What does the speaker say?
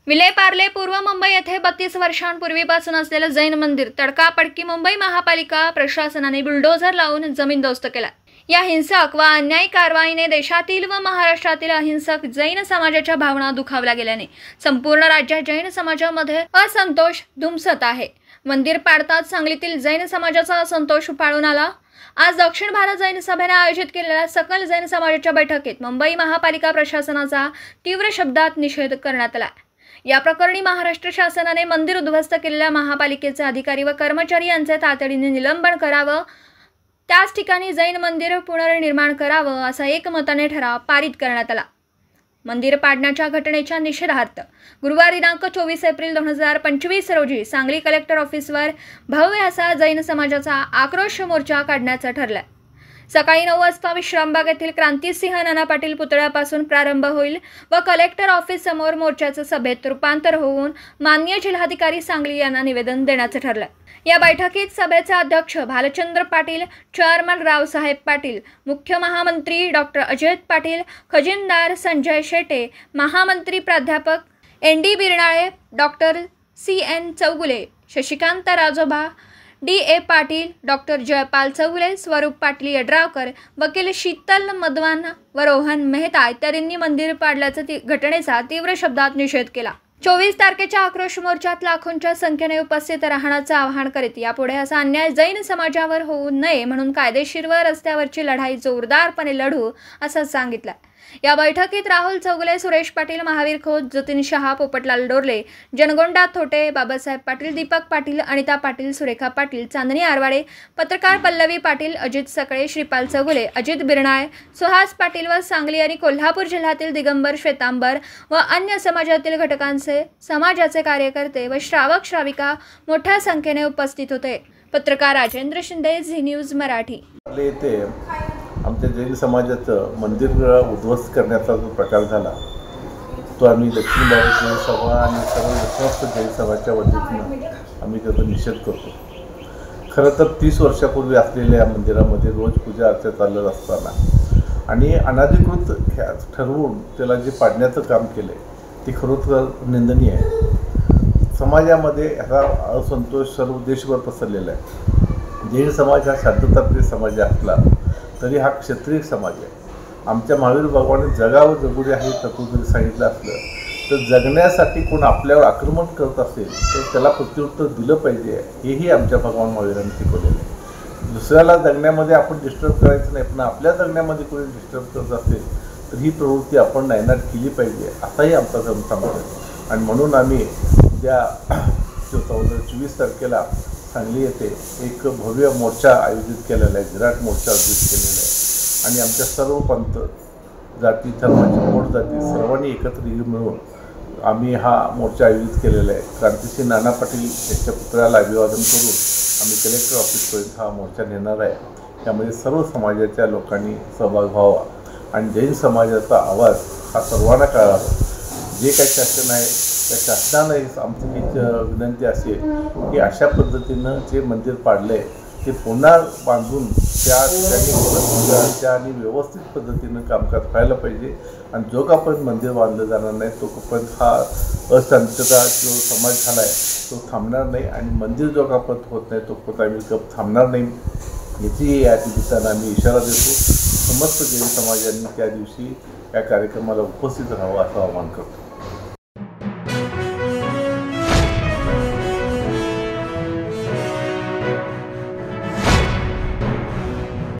विलेपार्ले पूर्व मुंबई येथे 32 वर्षांपूर्वीपासून असलेले जैन मंदिर तडकाफडकी मुंबई महापालिका प्रशासनाने बुलडोझर लावून जमीनदोस्त केला। या हिंसक व अन्यायी कारवाईने देशातील व महाराष्ट्रातील अहिंसक जैन समाजाच्या भावना दुखावल्या गेल्याने संपूर्ण राज्यात जैन समाजामध्ये असंतोष धुमसत आहे। मंदिर पाडताच सांगलीतील जैन समाजाचा असंतोष उफाळून आला। आज दक्षिण भारत जैन सभेने आयोजित केलेल्या सकल जैन समाजाच्या बैठकीत मुंबई महापालिका प्रशासनाचा तीव्र शब्दात निषेध करण्यात आला। या प्रकरणी महाराष्ट्र शासनाने मंदिर उद्ध्वस्त केलेल्या महापालिकेचे अधिकारी व कर्मचारी यांचे तातडीने निलंबन करावं, त्याच ठिकाणी जैन मंदिर पुनर्निर्माण करावं असा एकमताने ठराव पारित करण्यात आला। मंदिर पाडण्याच्या घटनेच्या निषेधार्थ गुरुवार दिनांक 24 एप्रिल 2025 रोजी सांगली कलेक्टर ऑफिसवर भव्य असा जैन समाजाचा आक्रोश मोर्चा काढण्याचं ठरलं। सकाळी 9 वाजता विश्रामबाग येथील क्रांतिसिंह नाना पाटील पुतळ्यापासून प्रारंभ होईल व कलेक्टर ऑफिस समोर मोर्चाचं सभेत रूपांतर होऊन माननीय जिल्हाधिकारी सांगली यांना निवेदन देण्याचं ठरलं। या बैठकीत सभेचे अध्यक्ष भालचंद्र पाटील, चेअरमन रावसाहेब पाटील, मुख्य महामंत्री डॉक्टर अजय पाटील, खजिनदार संजय शेटे, महामंत्री प्राध्यापक ND Birnale, doctor CN Chougule, Shashikant Rajoba, DA Patil, doctor Jaypal Chougule, Swarup Patil Yadravkar, वकील शीतल मदवान व रोहन मेहता इत्यादींनी मंदिर पाडल्याच्या घटनेचा तीव्र शब्दात निषेध केला। 24 तारखेच्या आक्रोश मोर्चात लाखोंच्या संख्येने उपस्थित राहण्याचे आवाहन करीत यापुढे असा अन्याय जैन समाजावर होऊ नये म्हणून कायदेशीर व रस्त्यावरची लढाई जोरदारपणे लढू असं सांगितलं। या बैठकीत राहुल चौगुले, सुरेश पाटील, महावीर खोत, जतीन शहा, पोपटलाल डोरले, जनगोंडा थोटे, बाबासाहेब पाटील, दीपक पाटील, अनिता पाटील, सुरेखा पाटील, चांदणी आरवाडे, पत्रकार पल्लवी पाटील, अजित सकळे, श्रीपाल चौगुले, अजित बिरनाळे, सुहास पाटील व सांगली आणि कोल्हापूर जिल्ह्यातील दिगंबर, श्वेतांबर व अन्य समाजातील घटकांचे समाजाचे कार्यकर्ते व श्रावक श्राविका मोठ्या संख्येने उपस्थित होते। पत्रकार राजेंद्र शिंदे, झी न्यूज मराठी। आमच्या जैन समाजाचं मंदिर उद्ध्वस्त करण्याचा जो प्रकार झाला तो आम्ही दक्षिण भारत जैन सभा आणि सर्व विश्वस्त जैन सभाच्या वतीनं आम्ही त्याचा निषेध करतो। खरं तर 30 वर्षापूर्वी असलेल्या या मंदिरामध्ये रोज पूजा अर्चा चालत असताना आणि अनधिकृत ठरवून त्याला जे पाडण्याचं काम केलं आहे ते खरोखर निंदनीय आहे। समाजामध्ये ह्याचा असंतोष सर्व देशभर पसरलेला आहे। जैन समाज हा शांतताप्रिय समाज असला तरी हा क्षत्रिय समाज आहे। आमच्या महावीर भगवान जगावं जगू दे हे तत्व जरी सांगितलं असलं तर जगण्यासाठी कोण आपल्यावर आक्रमण करत असेल तर त्याला प्रत्युत्तर दिलं पाहिजे, हेही आमच्या भगवान महावीरांनी शिकवलेलं आहे। दुसऱ्याला जगण्यामध्ये आपण डिस्टर्ब करायचं नाही, पण आपल्या जगण्यामध्ये कोणी डिस्टर्ब करत असेल तर ही प्रवृत्ती आपण नायनाट केली पाहिजे असाही आमचा धर्म सांगतो। आणि म्हणून आम्ही उद्या 24 तारखेला सांगली येथे एक भव्य मोर्चा आयोजित केलेला आहे, विराट मोर्चा आयोजित केलेला आहे आणि आमच्या सर्व पंथ जाती धर्माचे मोठ जाती सर्वांनी एकत्र मिळून आम्ही हा मोर्चा आयोजित केलेला आहे। क्रांतिसिंह नाना पाटील यांच्या पुतळ्याला अभिवादन करून आम्ही कलेक्टर ऑफिसपर्यंत हा मोर्चा नेणार आहे। त्यामध्ये सर्व समाजाच्या लोकांनी सहभाग व्हावा आणि जैन समाजाचा आवाज हा सर्वांना कळावा। जे काही शासन आहे त्या शासनानं आमची विनंती असेल की अशा पद्धतीनं जे मंदिर पाडलं आहे ते पुन्हा बांधून त्या ठिकाणी पूजा आणि व्यवस्थित पद्धतीनं कामकाज व्हायला पाहिजे आणि जोपर्यंत मंदिर बांधलं जाणार नाही तोपर्यंत हा अशांतता जो समाज झाला आहे तो थांबणार नाही आणि मंदिर जोपर्यंत होत नाही तोपर्यंत आम्ही थांबणार नाही याची या निमित्तानं आम्ही इशारा देतो। समस्त जैन समाजांनी त्या दिवशी या कार्यक्रमाला उपस्थित राहावं असं आवाहन करतो।